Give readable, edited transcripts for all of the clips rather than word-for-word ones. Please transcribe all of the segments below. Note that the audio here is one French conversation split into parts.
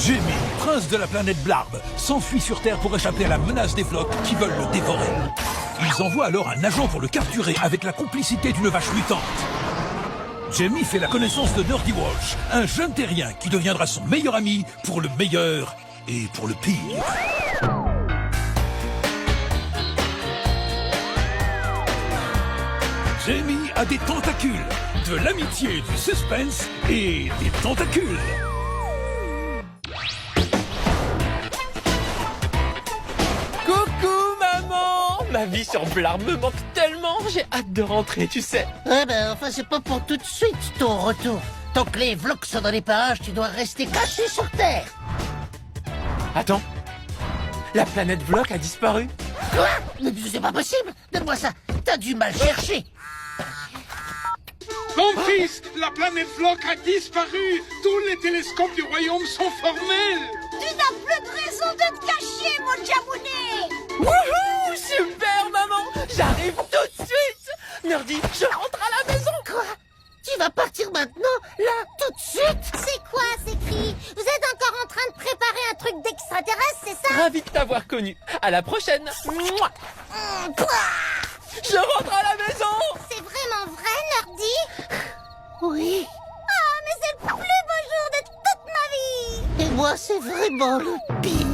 Jamie, prince de la planète Blarb, s'enfuit sur Terre pour échapper à la menace des flottes qui veulent le dévorer. Ils envoient alors un agent pour le capturer avec la complicité d'une vache mutante. Jamie fait la connaissance de Nerdy Walsh, un jeune terrien qui deviendra son meilleur ami pour le meilleur et pour le pire. Jamie a des tentacules, de l'amitié, du suspense et des tentacules. Coucou maman! Ma vie sur Blarb me manque tellement, j'ai hâte de rentrer, tu sais. Ouais, ben, enfin, c'est pas pour tout de suite, ton retour. Tant que les vlogs sont dans les parages, tu dois rester caché sur Terre. Attends, la planète Vlog a disparu. Quoi? Mais c'est pas possible. Donne-moi ça. T'as du mal chercher. Mon fils, la planète Vlog a disparu. Tous les télescopes du royaume sont formels. Tu n'as plus de raison de te cacher, mon Jabounet. Wouhou! Super maman! J'arrive tout de suite! Nerdy, je rentre à la maison! Quoi? Tu vas partir maintenant? Là? Tout de suite? C'est quoi ces cris? Vous êtes encore en train de préparer un truc d'extraterrestre, c'est ça? Ravi de t'avoir connu. À la prochaine! Mouah. Je rentre à la maison! C'est vraiment vrai, Nerdy? Oui. Oh, mais c'est le plus beau jour de toute ma vie! Et moi, c'est vraiment le pire.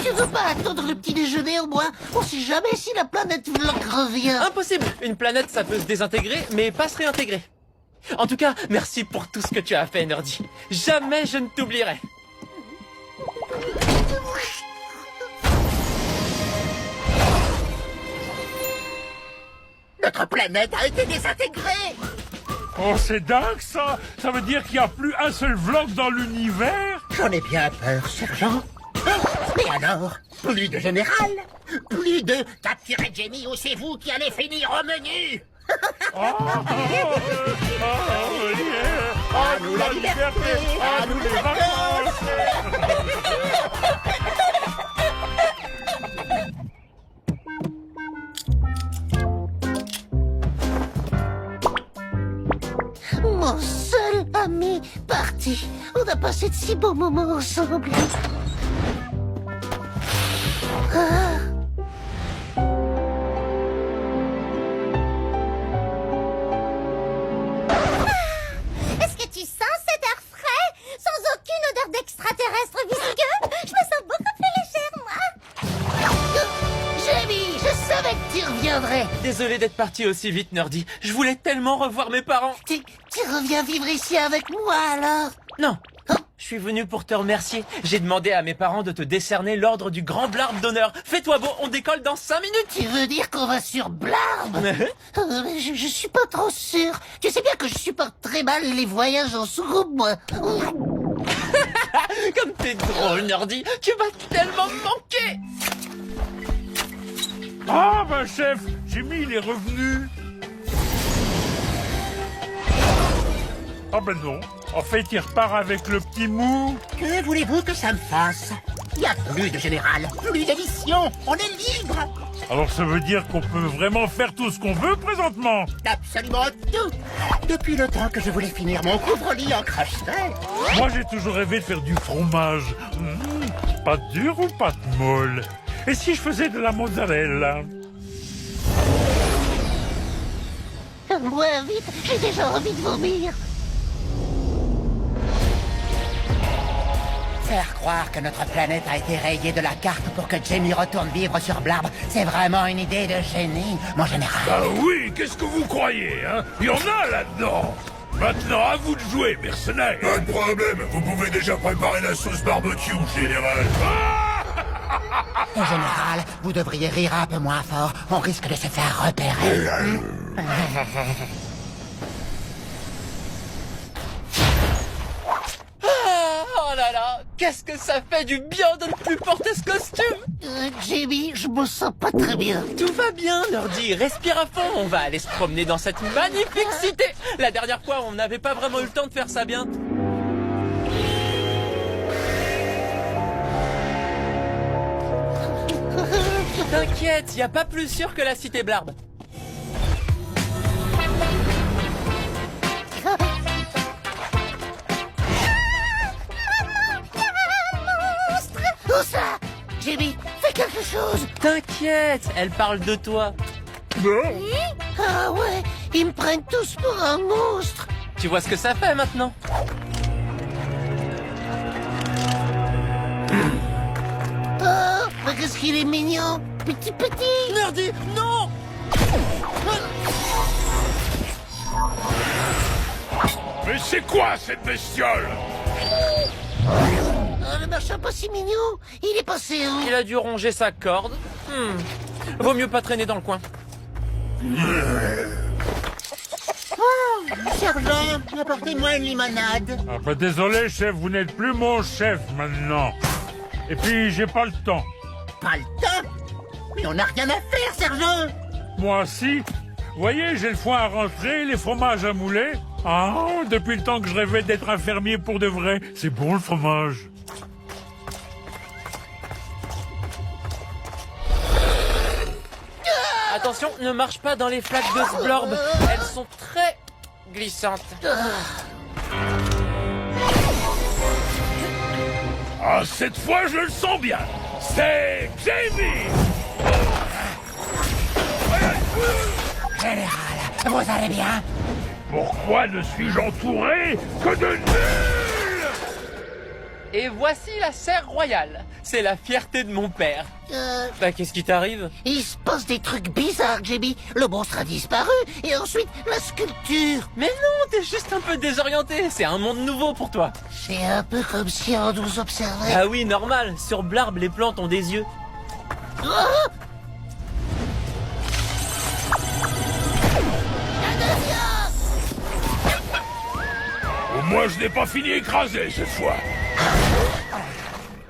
Tu veux pas attendre le petit déjeuner au moins? On sait jamais si la planète Vlog revient. Impossible! Une planète, ça peut se désintégrer, mais pas se réintégrer. En tout cas, merci pour tout ce que tu as fait, Nerdy. Jamais je ne t'oublierai. Notre planète a été désintégrée. Oh, c'est dingue ça. Ça veut dire qu'il n'y a plus un seul vlog dans l'univers. J'en ai bien peur, sergent. Mais alors, plus de général, plus de capturer Jamie ou c'est vous qui allez finir au menu. À nous la liberté, à nous les vacances. Mon seul ami parti. On a passé de si beaux moments ensemble. Ah. Est-ce que tu sens cet air frais? Sans aucune odeur d'extraterrestre visqueux? Je me sens beaucoup plus légère, moi. Jamie, je savais que tu reviendrais. Désolé d'être parti aussi vite, Nerdy. Je voulais tellement revoir mes parents. Tu reviens vivre ici avec moi alors? Non, je suis venu pour te remercier. J'ai demandé à mes parents de te décerner l'ordre du Grand Blarb d'honneur. Fais-toi beau, on décolle dans 5 minutes. Tu veux dire qu'on va sur Blarb? Mais je suis pas trop sûr. Tu sais bien que je supporte très mal les voyages en sous-groupe, moi. Comme t'es drôle, Nerdy. Tu vas tellement me manquer. Ah, ben chef, Jimmy, il est revenu. Ah ben non. En fait, il repart avec le petit mou. Que voulez-vous que ça me fasse? Il n'y a plus de général, plus d'émission. On est libre. Alors ça veut dire qu'on peut vraiment faire tout ce qu'on veut présentement. Absolument tout. Depuis le temps que je voulais finir mon couvre-lit en crochet. Moi, j'ai toujours rêvé de faire du fromage. Pâte dure ou pâte molle? Et si je faisais de la mozzarella? Moins vite, j'ai déjà envie de vomir. Faire croire que notre planète a été rayée de la carte pour que Jamie retourne vivre sur Blarb, c'est vraiment une idée de génie, mon général. Ah oui, qu'est-ce que vous croyez, hein? Il y en a là-dedans. Maintenant, à vous de jouer, mercenaires. Pas de problème, vous pouvez déjà préparer la sauce barbecue, général. En général, vous devriez rire un peu moins fort, on risque de se faire repérer. Oh là là, qu'est-ce que ça fait du bien de ne plus porter ce costume. Jamie, je me sens pas très bien. Tout va bien, Nerdy, respire à fond. On va aller se promener dans cette magnifique cité. La dernière fois, on n'avait pas vraiment eu le temps de faire ça bien. T'inquiète, y a pas plus sûr que la cité Blarb. Jimmy, fais quelque chose. T'inquiète, elle parle de toi. Ah ouais, ils me prennent tous pour un monstre. Tu vois ce que ça fait maintenant? Oh, mais qu'est-ce qu'il est mignon. Petit. Nerdy, non! Mais c'est quoi cette bestiole? Oh, le machin pas si mignon. Il est passé où? Il a dû ronger sa corde. Vaut mieux pas traîner dans le coin. Sergent, apportez-moi une limonade. Ah bah désolé, chef, vous n'êtes plus mon chef maintenant. Et puis, j'ai pas le temps. Pas le temps? Mais on n'a rien à faire, sergent. Moi, si. Voyez, j'ai le foin à rentrer, les fromages à mouler. Ah, depuis le temps que je rêvais d'être un fermier pour de vrai. C'est bon, le fromage. Attention, ne marche pas dans les flaques de Sblorb. Elles sont très glissantes. Ah, cette fois, je le sens bien. C'est Jamie. Général, vous allez bien? Pourquoi ne suis-je entouré que de nuls? Et voici la serre royale. C'est la fierté de mon père. Bah, qu'est-ce qui t'arrive? Il se passe des trucs bizarres, Jimmy. Le monstre a disparu, et ensuite, la sculpture. Mais non, t'es juste un peu désorienté. C'est un monde nouveau pour toi. C'est un peu comme si on nous observait. Ah oui, normal. Sur Blarb, les plantes ont des yeux. Oh! Au moins, je n'ai pas fini écrasé cette fois.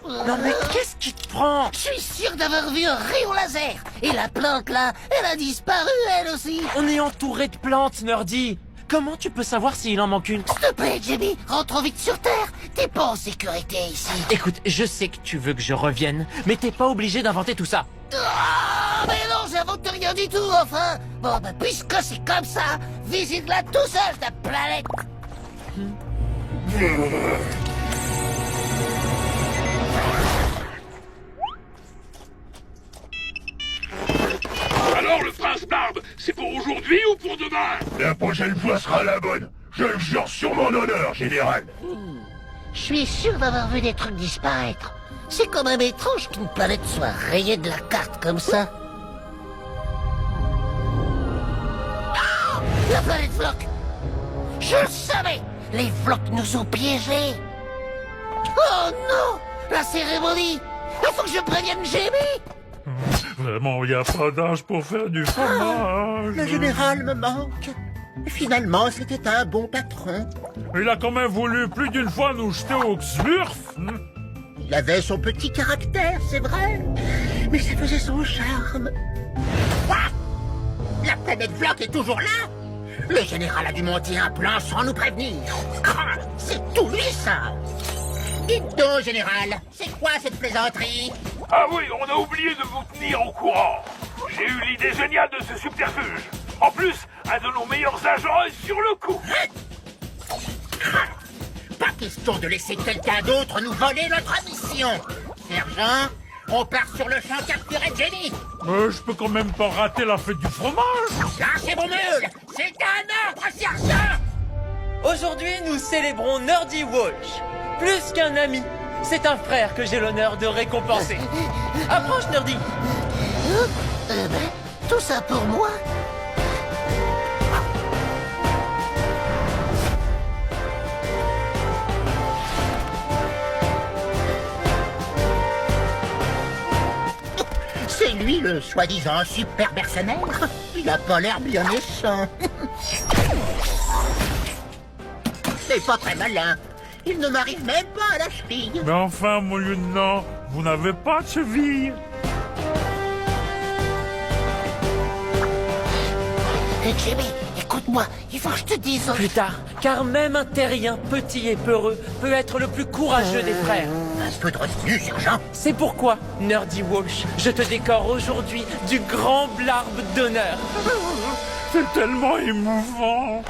Non mais qu'est-ce qui te prend? Je suis sûr d'avoir vu un rayon laser. Et la plante, là, elle a disparu, elle aussi. On est entouré de plantes, Nerdy. Comment tu peux savoir s'il en manque une? S'il te plaît, Jimmy, rentre vite sur Terre. T'es pas en sécurité ici. Écoute, je sais que tu veux que je revienne, mais t'es pas obligé d'inventer tout ça. Ah, mais non, j'invente rien du tout, enfin. Bon, bah, puisque c'est comme ça, visite-la tout seul, ta planète. Alors, le prince Barbe, c'est pour aujourd'hui ou pour demain? La prochaine fois sera la bonne. Je le jure sur mon honneur, général. Je suis sûr d'avoir vu des trucs disparaître. C'est quand même étrange qu'une planète soit rayée de la carte comme ça. Ah, la planète Floc! Je le savais! Les Flocs nous ont piégés! Oh non! La cérémonie! Il faut que je prévienne Jamie! Vraiment, il n'y a pas d'âge pour faire du fromage. Le général me manque. Finalement, c'était un bon patron. Il a quand même voulu plus d'une fois nous jeter au Xmurf. Il avait son petit caractère, c'est vrai. Mais ça faisait son charme. Quoi? La planète Floc est toujours là? Le général a dû monter un plan sans nous prévenir. Ah, c'est tout lui, ça. Dites donc, général, c'est quoi cette plaisanterie? Ah oui, on a oublié de vous tenir au courant. J'ai eu l'idée géniale de ce subterfuge. En plus, un de nos meilleurs agents est sur le coup. Pas question de laisser quelqu'un d'autre nous voler notre mission. Sergent, on part sur le champ capturer Jenny. Je peux quand même pas rater la fête du fromage. Lâchez vos meules. C'est un ordre, sergent. Aujourd'hui, nous célébrons Nerdy Walsh. Plus qu'un ami, c'est un frère que j'ai l'honneur de récompenser. Approche, Nerdy. Tout ça pour moi? C'est lui le soi-disant super mercenaire. Il a pas l'air bien méchant. C'est pas très malin. Il ne m'arrive même pas à la cheville. Mais enfin, mon lieutenant, vous n'avez pas de cheville. Jimmy, écoute-moi, il faut que je te dise... Plus tard, car même un terrien petit et peureux peut être le plus courageux des frères. Un peu de retenue, sergent. C'est pourquoi, Nerdy Walsh, je te décore aujourd'hui du grand Blarb d'honneur. C'est tellement émouvant.